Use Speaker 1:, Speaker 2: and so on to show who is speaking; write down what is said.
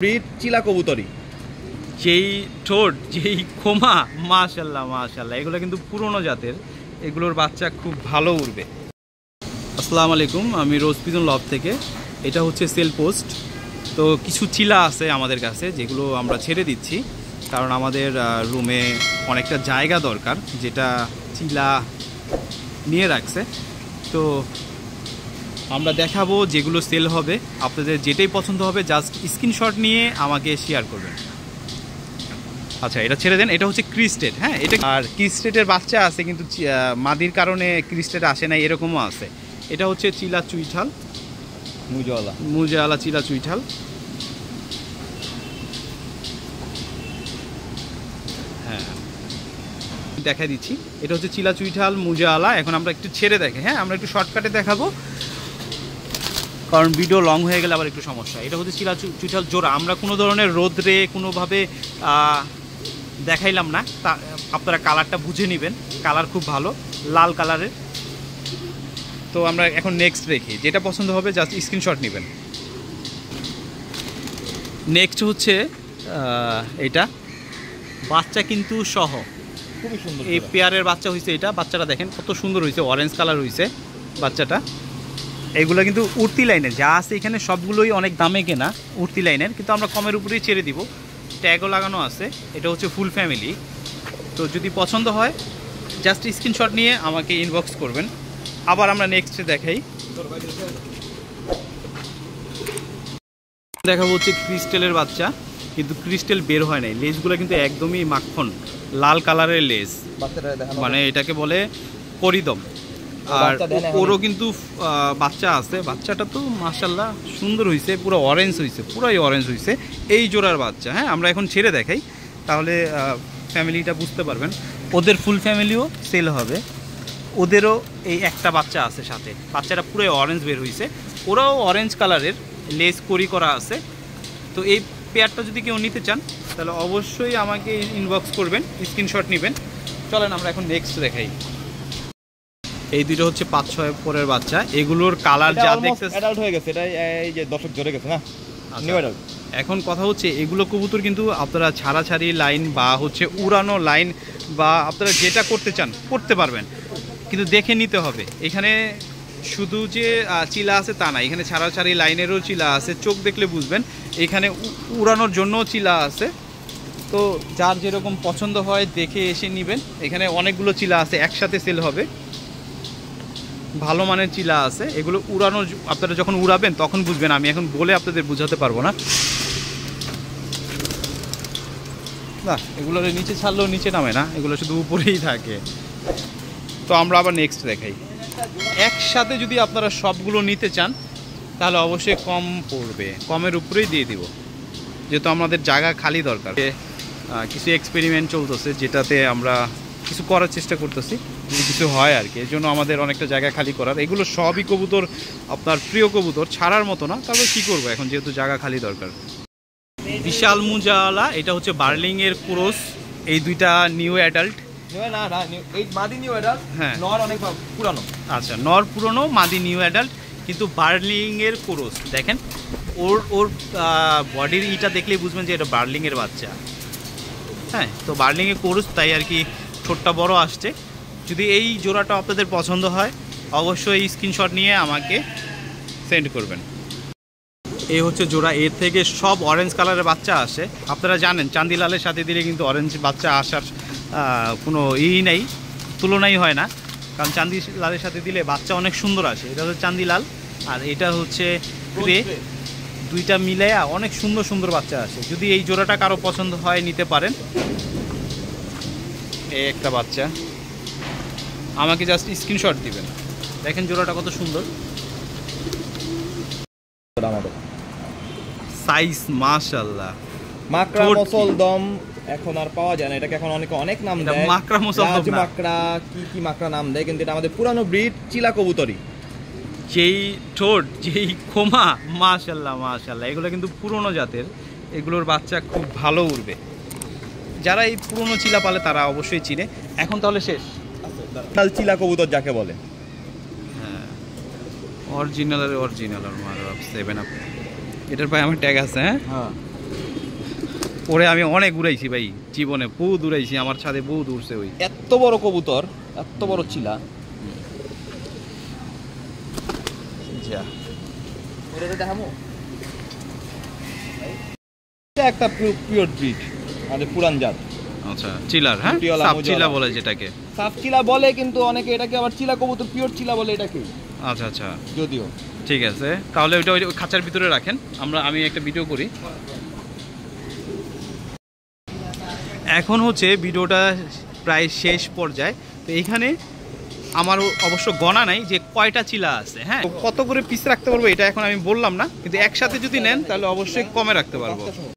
Speaker 1: Breed চিলা কবুতরি,
Speaker 2: যেই ঠোঁট যেই খোমা, মাশাল্লাহ মাশাল্লাহ, এগুলো কিন্তু পুরনো জাতের, এগুলোর বাচ্চা খুব ভালো উড়বে। আসসালামু আলাইকুম, আমি রোজ পিজন লব থেকে। এটা হচ্ছে সেল পোস্ট। তো কিছু চিলা আছে আমাদের কাছে যেগুলো আমরা ছেড়ে দিচ্ছি, কারণ আমাদের রুমে অনেকটা জায়গা দরকার, যেটা চিলা নিয়ে রাখছে। তো আমরা দেখাবো যেগুলো সেল হবে, আপনাদের যেটাই পছন্দ হবে জাস্ট স্ক্রিনশট নিয়ে আমাকে শেয়ার করবেন। আচ্ছা, এটা ছেড়ে দেন। এটা হচ্ছে ক্রিস্টেড, হ্যাঁ, এটা আর ক্রিস্টেডের বাচ্চা আছে, কিন্তু মাদির কারণে ক্রিস্টেড আসে না, এরকমও আছে। এটা হচ্ছে চিলা চুইঠাল, মুজাওয়ালা চিলা চুইঠাল। হ্যাঁ, দেখাই দিচ্ছি। এটা হচ্ছে চিলা চুইঠাল মুজাওয়ালা। এখন আমরা একটু ছেড়ে দেখে, হ্যাঁ, আমরা একটু শর্টকাটে দেখাবো, কারণ ভিডিও লং হয়ে গেলে আবার একটু সমস্যা। এটা হচ্ছে চিলা চুইঠাল জোড়া। আমরা কোনো ধরনের রোদ্রে কোনোভাবে দেখাইলাম না, তা আপনারা কালারটা বুঝে নেবেন। কালার খুব ভালো, লাল কালারের। তো আমরা এখন নেক্সট দেখি, যেটা পছন্দ হবে জাস্ট স্ক্রিনশট নেবেন। নেক্সট হচ্ছে এইটা, বাচ্চা কিন্তু সহ,
Speaker 1: খুবই সুন্দর।
Speaker 2: এই পেয়ারের বাচ্চা হয়েছে এটা। বাচ্চাটা দেখেন কত সুন্দর হয়েছে, অরেঞ্জ কালার হয়েছে বাচ্চাটা। এগুলো কিন্তু উড়তি লাইনের যা আছে এখানে সবগুলোই অনেক দামে কেনা, উড়তি লাইনের, কিন্তু আমরা কমের উপরেই ছেড়ে দিব। ট্যাগও লাগানো আছে। এটা হচ্ছে ফুল ফ্যামিলি। তো যদি পছন্দ হয় জাস্ট স্ক্রিনশট নিয়ে আমাকে ইনবক্স করবেন। আবার আমরা নেক্সটে দেখাই, দেখাবো হচ্ছে ক্রিস্টেলের বাচ্চা, কিন্তু ক্রিস্টেল বের হয় নাই। লেজগুলো কিন্তু একদমই মাখন লাল কালারের লেজ, মানে এটাকে বলে করিদম। আর ওরও কিন্তু বাচ্চা আছে। বাচ্চাটা তো মাশাল্লাহ সুন্দর হয়েছে, পুরো অরেঞ্জ হয়েছে, পুরাই অরেঞ্জ হয়েছে। এই জোড়ার বাচ্চা, হ্যাঁ, আমরা এখন ছেড়ে দেখাই, তাহলে ফ্যামিলিটা বুঝতে পারবেন। ওদের ফুল ফ্যামিলিও সেল হবে। ওদেরও এই একটা বাচ্চা আছে সাথে, বাচ্চাটা পুরো অরেঞ্জ বের হয়েছে। ওরাও অরেঞ্জ কালারের, লেজ করি করা আছে। তো এই পেয়ারটা যদি কেউ নিতে চান তাহলে অবশ্যই আমাকে ইনবক্স করবেন, স্ক্রিনশট নেবেন। চলেন আমরা এখন নেক্সট দেখাই। এই দুটো হচ্ছে 5-6 পরের বাচ্চা। এগুলোর কালার যা দেখছেন
Speaker 1: অ্যাডাল্ট হয়ে গেছে। এটা এই যে দর্শক জোরে গেছে না, নিউ অ্যাডাল্ট।
Speaker 2: এখন কথা হচ্ছে এগুলো কবুতর কিন্তু আপনারা ছাড়াছাড়ি লাইন বা হচ্ছে উড়ানো লাইন বা আপনারা যেটা করতে চান করতে পারবেন, কিন্তু দেখে নিতে হবে। এখানে শুধু যে চিলা আছে তা না, এখানে ছাড়াছাড়ি লাইনেরও চিলা আছে, চোখ দেখলে বুঝবেন। এখানে উড়ানোর জন্যও চিলা আছে। তো যার যেরকম পছন্দ হয় দেখে এসে নেবেন। এখানে অনেকগুলো চিলা আছে, একসাথে সেল হবে। ভালো মানের চিলা আছে। এগুলো উড়ানো, আপনারা যখন উড়াবেন তখন বুঝবেন, আমি এখন বলে আপনাদের বোঝাতে পারবো না। না, এগুলোর নিচে ছাড়লেও নিচে নামে না, এগুলো শুধু উপরেই থাকে। তো আমরা আবার নেক্সট দেখাই। একসাথে যদি আপনারা সবগুলো নিতে চান তাহলে অবশ্যই কম পড়বে, কমের উপরেই দিয়ে দিব, যেহেতু আমাদের জায়গা খালি দরকার। কিছু এক্সপেরিমেন্ট চলতেছে, যেটাতে আমরা কিছু করার চেষ্টা করতেছি, যদি কিছু হয় আর কি। এর জন্য আমাদের অনেকটা জায়গা খালি করার। এগুলো সবই কবুতর আপনার প্রিয় কবুতর, ছাড়ার মতো না। তবে কী করবো এখন, যেহেতু জায়গা খালি দরকার। বিশাল মুজাওয়ালা, এটা হচ্ছে বার্লিংয়ের ক্রস। এই দুইটা নিউ অ্যাডাল্ট। হ্যাঁ,
Speaker 1: নর অনেক পুরানো।
Speaker 2: আচ্ছা, নর পুরনো, মাদি নিউ অ্যাডাল্ট, কিন্তু বার্লিংয়ের ক্রস। দেখেন ওর বডির ইটা দেখলেই বুঝবেন যে এটা বার্লিংয়ের বাচ্চা। হ্যাঁ, তো বার্লিংয়ের ক্রস, তাই আর কি ঠোঁটটা বড় আসছে। যদি এই জোড়াটা আপনাদের পছন্দ হয় অবশ্যই স্ক্রিনশট নিয়ে আমাকে সেন্ড করবেন। এই হচ্ছে জোড়া। এর থেকে সব অরেঞ্জ কালারের বাচ্চা আসে। আপনারা জানেন চান্দিলালের সাথে দিলে কিন্তু অরেঞ্জ বাচ্চা আসার কোনো নেই, তুলনাই হয় না। কারণ চান্দিলালের সাথে দিলে বাচ্চা অনেক সুন্দর আসে। এটা হচ্ছে চান্দিলাল আর এটা হচ্ছে গ্রে, দুইটা মিলে অনেক সুন্দর সুন্দর বাচ্চা আসে। যদি এই জোড়াটা কারো পছন্দ হয় নিতে পারেন। এই একটা বাচ্চা, আমাকে জাস্ট স্ক্রিনশট দিবেন। দেখেন জোড়াটা কত সুন্দর, সাইজ মাশাআল্লাহ।
Speaker 1: মাকড়া মুসলদম এখন আর পাওয়া যায় না, এটাকে এখন অনেক নাম দেয়।
Speaker 2: মাকড়া মুসলদম না,
Speaker 1: মাকড়া কি মাকড়া নাম দেয়, কিন্তু এটা আমাদের পুরানো ব্রিড চিলা কবুতরি।
Speaker 2: যেই ঠোঁট যেই খোমা, মাশাআল্লাহ মাশাআল্লাহ, এগুলো কিন্তু পুরনো জাতের, এগুলোর বাচ্চা খুব ভালো উড়বে। যারা এই পুরনো চিলা পালে তারা অবশ্যই চিনে। এখন তাহলে শেষ
Speaker 1: চিলা কবুতর যাকে বলে,
Speaker 2: হ্যাঁ, অরিজিনাল আর 7 আপ। এটার পায়ে আমার ট্যাগ আছে। হ্যাঁ, ওরে আমি অনেক উড়াইছি ভাই, জীবনে বহুত উড়াইছি, আমার ছাদে বহুত উড়ছে ওই।
Speaker 1: এত বড় কবুতর, এত বড় চিলা।
Speaker 2: যা
Speaker 1: এটা দেখাবো, এটা একটা পিওর ব্রিড, আমাদের পুরান জাত।
Speaker 2: আচ্ছা, চিলার, হ্যাঁ,
Speaker 1: মুটিওয়ালা,
Speaker 2: সাপ
Speaker 1: মুজওয়ালা।
Speaker 2: চিলা বলে যেটাকে।
Speaker 1: সাপ চিলা বলে, কিন্তু অনেকে এটাকে আবার চিলা কবুতর, পিওর চিলা বলে এটাকে।
Speaker 2: আচ্ছা আচ্ছা,
Speaker 1: যদিও
Speaker 2: ঠিক আছে, তাহলে ওইটা ওই খাঁচার ভিতরে রাখেন, আমি একটা ভিডিও করি। এখন হচ্ছে ভিডিওটা প্রায় শেষ পর্যায়ে। তো এইখানে আমার অবশ্য গণা নাই যে কয়টা চিলা আছে, হ্যাঁ, কত করে পিস রাখতে পারবো এটা এখন আমি বললাম না, কিন্তু একসাথে যদি নেন তাহলে অবশ্যই কমে রাখতে পারবো।